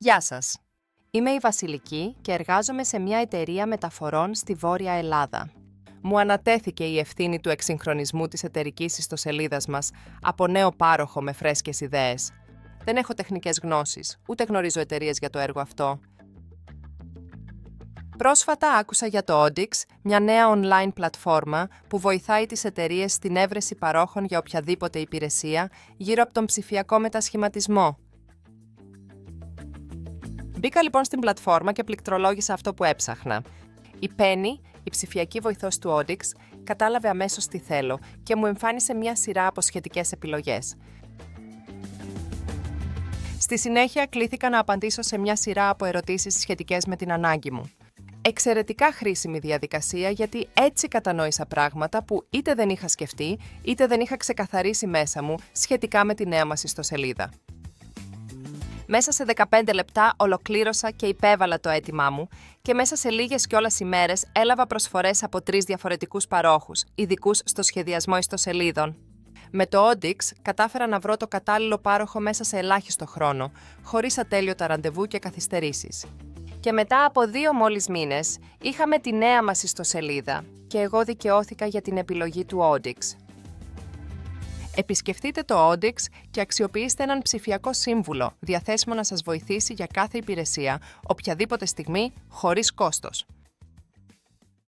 Γεια σας. Είμαι η Βασιλική και εργάζομαι σε μια εταιρεία μεταφορών στη Βόρεια Ελλάδα. Μου ανατέθηκε η ευθύνη του εξυγχρονισμού της εταιρικής ιστοσελίδας μας από νέο πάροχο με φρέσκες ιδέες. Δεν έχω τεχνικές γνώσεις, ούτε γνωρίζω εταιρείες για το έργο αυτό. Πρόσφατα άκουσα για το Odix, μια νέα online πλατφόρμα που βοηθάει τις εταιρείες στην έβρεση παρόχων για οποιαδήποτε υπηρεσία γύρω από τον ψηφιακό μετασχηματισμό. Μπήκα λοιπόν στην πλατφόρμα και πληκτρολόγησα αυτό που έψαχνα. Η Penny, η ψηφιακή βοηθός του Odix, κατάλαβε αμέσως τι θέλω και μου εμφάνισε μια σειρά από σχετικές επιλογές. Στη συνέχεια κλήθηκα να απαντήσω σε μια σειρά από ερωτήσεις σχετικές με την ανάγκη μου. Εξαιρετικά χρήσιμη διαδικασία γιατί έτσι κατανόησα πράγματα που είτε δεν είχα σκεφτεί, είτε δεν είχα ξεκαθαρίσει μέσα μου σχετικά με τη νέα μας ιστοσελίδα. Μέσα σε 15 λεπτά ολοκλήρωσα και υπέβαλα το αίτημά μου και μέσα σε λίγες κιόλας ημέρες έλαβα προσφορές από 3 διαφορετικούς παρόχους, ειδικούς στο σχεδιασμό ιστοσελίδων. Με το Odix κατάφερα να βρω το κατάλληλο πάροχο μέσα σε ελάχιστο χρόνο, χωρίς ατέλειωτα ραντεβού και καθυστερήσεις. Και μετά από 2 μόλις μήνες είχαμε τη νέα μας ιστοσελίδα και εγώ δικαιώθηκα για την επιλογή του Odix. Επισκεφτείτε το Odix και αξιοποιήστε έναν ψηφιακό σύμβουλο, διαθέσιμο να σας βοηθήσει για κάθε υπηρεσία, οποιαδήποτε στιγμή, χωρίς κόστος.